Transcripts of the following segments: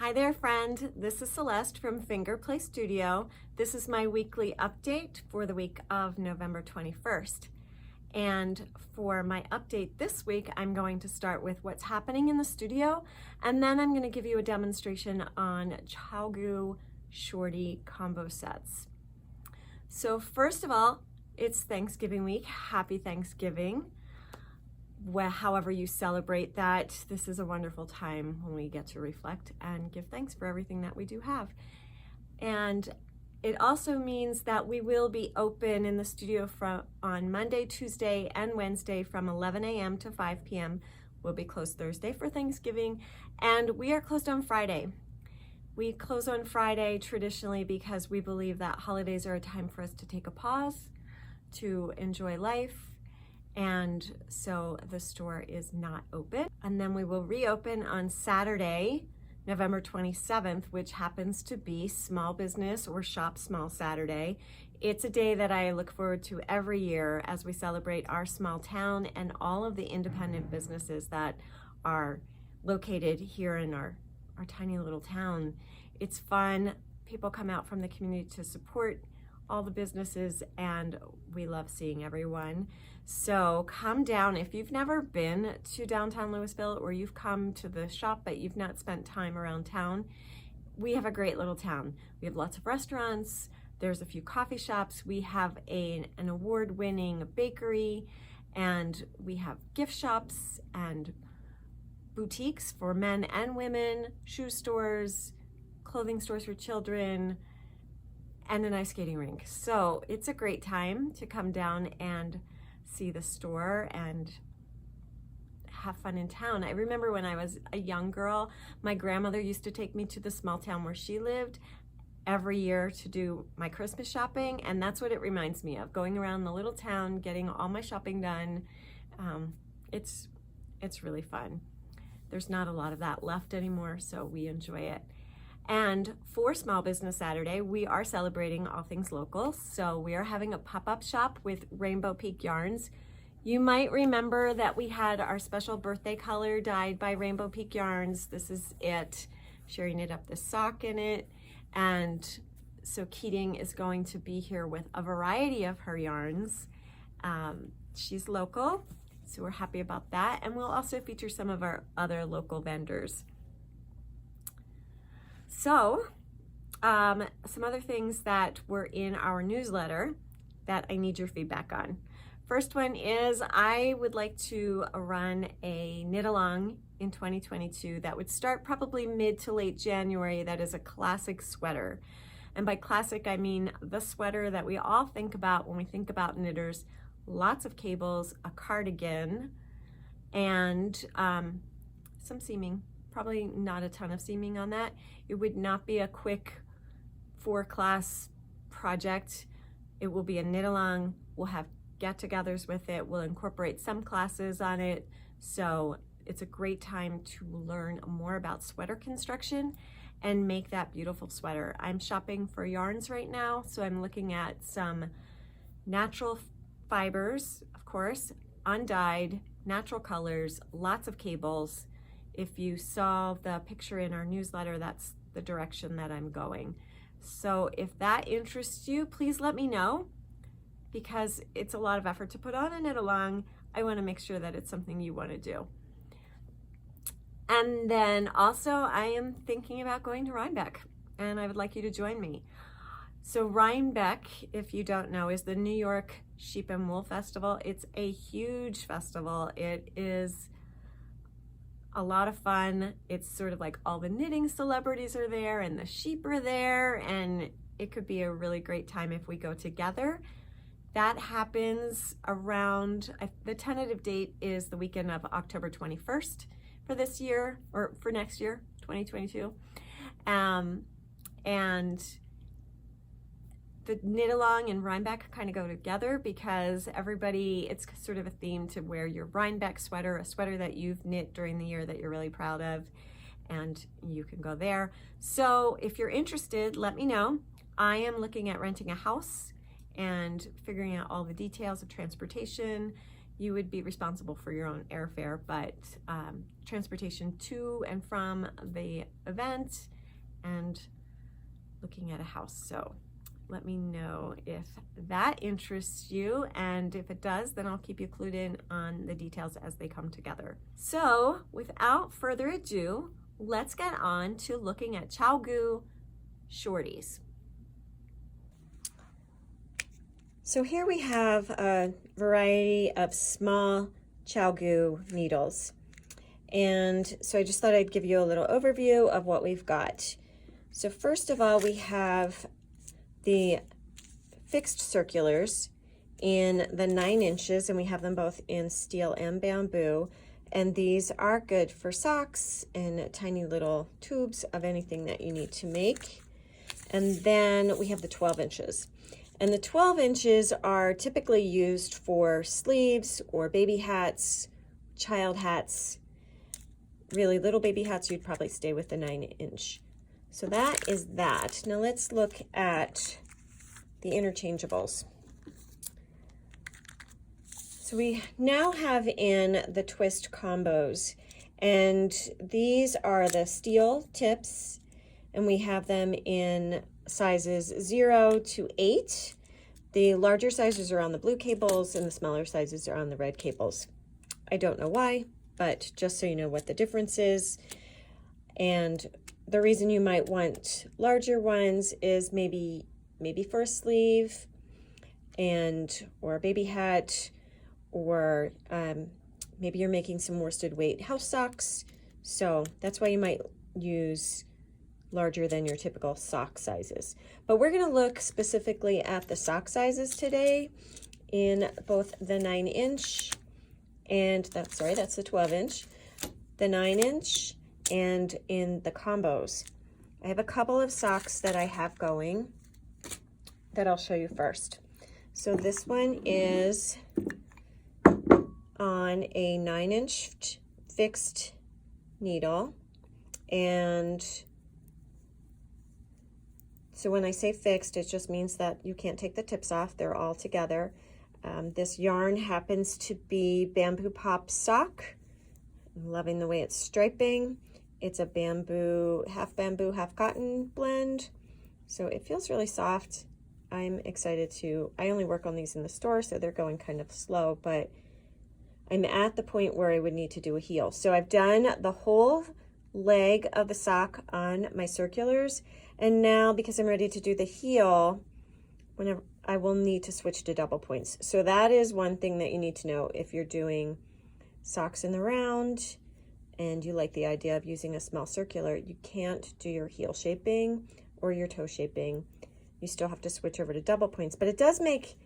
Hi there, friend. This is Celeste from Finger Play Studio. This is my weekly update for the week of November 21st. And for my update this week, I'm going to start with what's happening in the studio, and then I'm going to give you a demonstration on Chaogu Shorty combo sets. So first of all, it's Thanksgiving week. Happy Thanksgiving. However you celebrate that, this is a wonderful time when we get to reflect and give thanks for everything that we do have. And it also means that we will be open in the studio on Monday, Tuesday, and Wednesday from 11 a.m. to 5 p.m. We'll be closed Thursday for Thanksgiving, and we are closed on Friday. We close on Friday traditionally because we believe that holidays are a time for us to take a pause, to enjoy life, and so the store is not open. And then we will reopen on Saturday, November 27th, which happens to be Small Business or Shop Small Saturday. It's a day that I look forward to every year as we celebrate our small town and all of the independent businesses that are located here in our tiny little town. It's fun. People come out from the community to support all the businesses, and we love seeing everyone. So come down. If you've never been to downtown Louisville, or you've come to the shop but you've not spent time around town, we have a great little town. We have lots of restaurants. There's a few coffee shops. We have an award-winning bakery, and we have gift shops and boutiques for men and women, shoe stores, clothing stores for children, and an ice skating rink. So it's a great time to come down and see the store and have fun in town. I remember when I was a young girl, my grandmother used to take me to the small town where she lived every year to do my Christmas shopping, and that's what it reminds me of, going around the little town, getting all my shopping done. It's really fun. There's not a lot of that left anymore, so we enjoy it. And for Small Business Saturday, we are celebrating all things local. So we are having a pop-up shop with Rainbow Peak Yarns. You might remember that we had our special birthday color dyed by Rainbow Peak Yarns. This is it. Sherry knit up this sock in it. And so Keating is going to be here with a variety of her yarns. She's local, so we're happy about that. And we'll also feature some of our other local vendors. So, some other things that were in our newsletter that I need your feedback on. First one is I would like to run a knit along in 2022 that would start probably mid to late January. That is a classic sweater. And by classic, I mean the sweater that we all think about when we think about knitters. Lots of cables, a cardigan, and some seaming. Probably not a ton of seaming on that. It would not be a quick 4-class project. It will be a knit along. We'll have get-togethers with it. We'll incorporate some classes on it. So it's a great time to learn more about sweater construction and make that beautiful sweater. I'm shopping for yarns right now, so I'm looking at some natural fibers, of course, undyed, natural colors, lots of cables. If you saw the picture in our newsletter, that's the direction that I'm going. So if that interests you, please let me know, because it's a lot of effort to put on a knit along. I want to make sure that it's something you want to do. And then also I am thinking about going to Rhinebeck, and I would like you to join me. So Rhinebeck, if you don't know, is the New York Sheep and Wool Festival. It's a huge festival. It is a lot of fun. It's sort of like all the knitting celebrities are there and the sheep are there, and it could be a really great time if we go together. That happens around, the tentative date is the weekend of October 21st for this year, or for next year, 2022. And the knit along and Rhinebeck kind of go together because everybody, it's sort of a theme to wear your Rhinebeck sweater, a sweater that you've knit during the year that you're really proud of, and you can go there. So if you're interested, let me know. I am looking at renting a house and figuring out all the details of transportation. You would be responsible for your own airfare, but transportation to and from the event and looking at a house. So let me know if that interests you, and if it does, then I'll keep you clued in on the details as they come together. So without further ado, let's get on to looking at ChiaoGoo shorties. So here we have a variety of small ChiaoGoo needles. And so I just thought I'd give you a little overview of what we've got. So first of all, we have the fixed circulars in the 9 inches, and we have them both in steel and bamboo. And these are good for socks and tiny little tubes of anything that you need to make. And then we have the 12 inches. And the 12 inches are typically used for sleeves or baby hats, child hats. Really little baby hats, you'd probably stay with the 9 inch. So that is that. Now let's look at the interchangeables. So we now have in the twist combos, and these are the steel tips, and we have them in sizes 0 to 8. The larger sizes are on the blue cables and the smaller sizes are on the red cables. I don't know why, but just so you know what the difference is. And the reason you might want larger ones is maybe for a sleeve or a baby hat, or maybe you're making some worsted weight house socks. So that's why you might use larger than your typical sock sizes. But we're going to look specifically at the sock sizes today in both the 9 inch and that's the 12 inch, the 9 inch, and in the combos. I have a couple of socks that I have going that I'll show you first. So this one is on a 9 inch fixed needle, and so when I say fixed, it just means that you can't take the tips off. They're all together. This yarn happens to be Bamboo Pop sock. I'm loving the way it's striping. It's a bamboo, half cotton blend. So it feels really soft. I'm excited I only work on these in the store, so they're going kind of slow, but I'm at the point where I would need to do a heel. So I've done the whole leg of the sock on my circulars, and now because I'm ready to do the heel, whenever I will need to switch to double points. So that is one thing that you need to know if you're doing socks in the round and you like the idea of using a small circular. You can't do your heel shaping or your toe shaping. You still have to switch over to double points, but it does make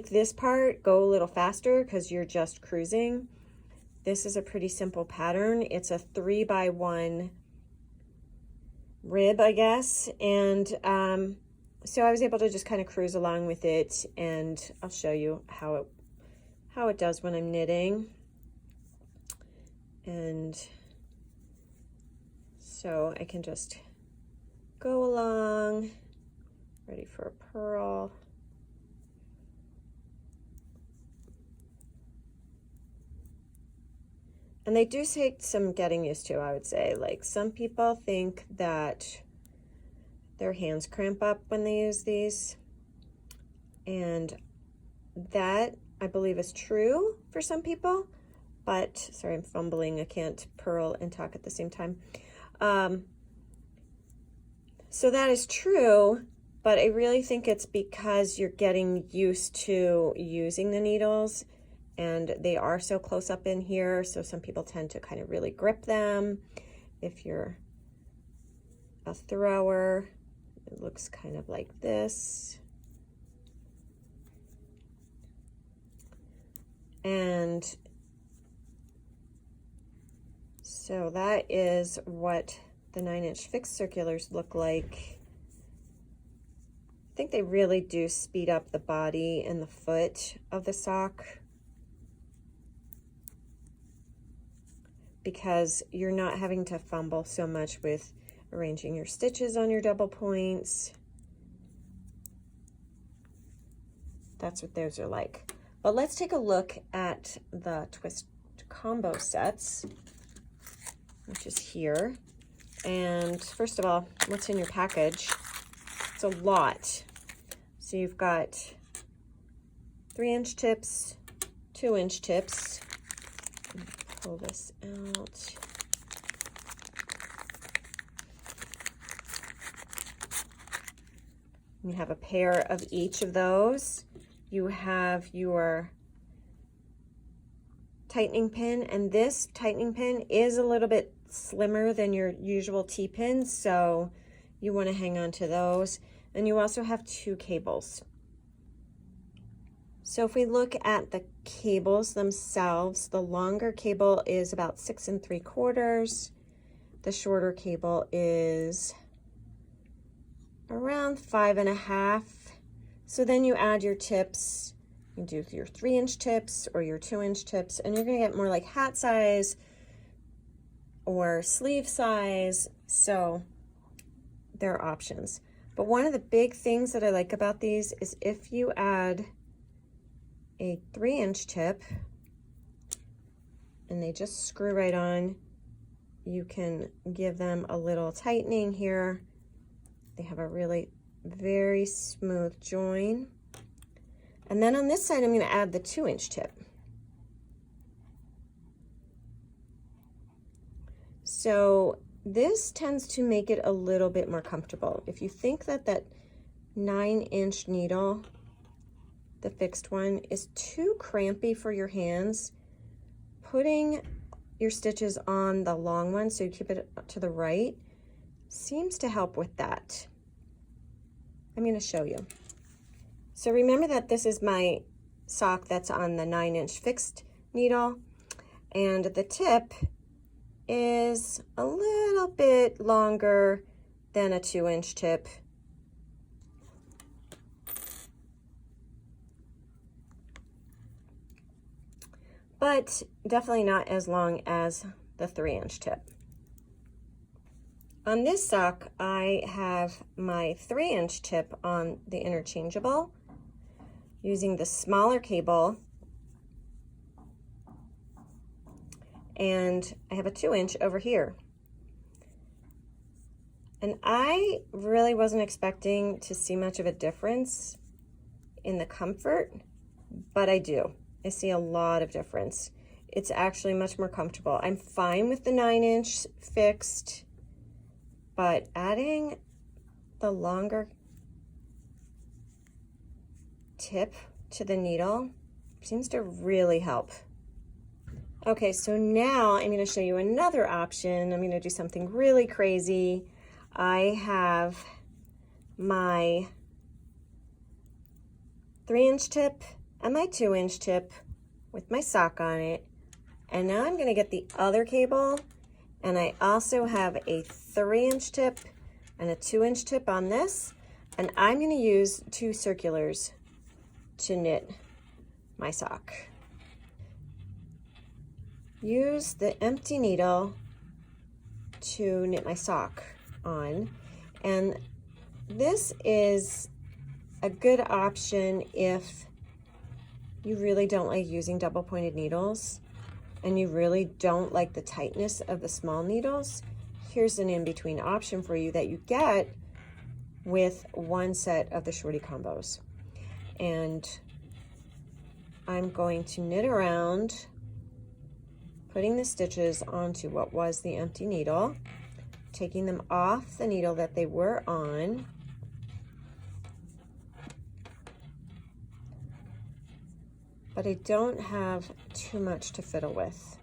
this part go a little faster because you're just cruising. This is a pretty simple pattern. It's a 3x1 rib, I guess, and so I was able to just kind of cruise along with it, and I'll show you how it does when I'm knitting. And so I can just go along, ready for a purl. And they do take some getting used to, I would say. Like, some people think that their hands cramp up when they use these. And that, I believe, is true for some people. But, sorry, I'm fumbling. I can't purl and talk at the same time. So that is true, but I really think it's because you're getting used to using the needles, and they are so close up in here, so some people tend to kind of really grip them. If you're a thrower, it looks kind of like this. And so that is what the 9-inch fixed circulars look like. I think they really do speed up the body and the foot of the sock, because you're not having to fumble so much with arranging your stitches on your double points. That's what those are like. But let's take a look at the twist combo sets, which is here. And first of all, what's in your package? It's a lot. So you've got 3-inch tips, 2-inch tips. Pull this out. You have a pair of each of those. You have your tightening pin, and this tightening pin is a little bit slimmer than your usual T-pins, so you want to hang on to those. And you also have 2 cables. So if we look at the cables themselves, the longer cable is about 6 3/4. The shorter cable is around 5 1/2. So then you add your tips. You do your 3-inch tips or your 2-inch tips, and you're going to get more like hat size or sleeve size. So there are options. But one of the big things that I like about these is if you add a 3-inch tip and they just screw right on, you can give them a little tightening here. They have a really very smooth join. And then on this side, I'm going to add the 2-inch tip. So this tends to make it a little bit more comfortable. If you think that that 9-inch needle, the fixed one, is too crampy for your hands, putting your stitches on the long one so you keep it to the right seems to help with that. I'm going to show you. So remember that this is my sock that's on the 9-inch fixed needle, and the tip is a little bit longer than a 2-inch tip. But definitely not as long as the 3-inch tip. On this sock, I have my 3-inch tip on the interchangeable using the smaller cable, and I have a 2-inch over here. And I really wasn't expecting to see much of a difference in the comfort, but I do. I see a lot of difference. It's actually much more comfortable. I'm fine with the 9-inch fixed, but adding the longer tip to the needle seems to really help. Okay, so now I'm going to show you another option. I'm going to do something really crazy. I have my 3-inch tip and my 2-inch tip with my sock on it. And now I'm going to get the other cable, and I also have a 3-inch tip and a 2-inch tip on this, and I'm going to use 2 circulars to knit my sock. Use the empty needle to knit my sock on, and this is a good option if you really don't like using double pointed needles and you really don't like the tightness of the small needles. Here's an in-between option for you that you get with one set of the shorty combos. And I'm going to knit around, putting the stitches onto what was the empty needle, taking them off the needle that they were on, but I don't have too much to fiddle with.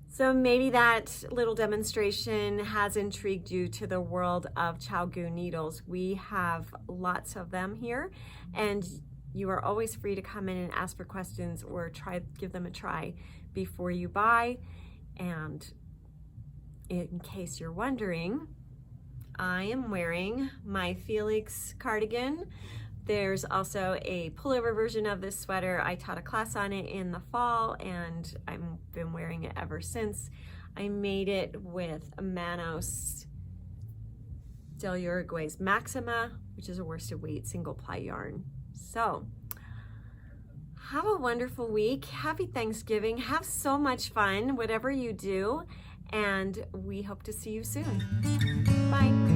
So maybe that little demonstration has intrigued you to the world of ChiaoGoo needles. We have lots of them here, and you are always free to come in and ask for questions or give them a try before you buy. And in case you're wondering, I am wearing my Felix cardigan. There's also a pullover version of this sweater. I taught a class on it in the fall and I've been wearing it ever since. I made it with a Manos del Uruguay's Maxima, which is a worsted weight single ply yarn. So have a wonderful week. Happy Thanksgiving. Have so much fun, whatever you do, and we hope to see you soon. Bye.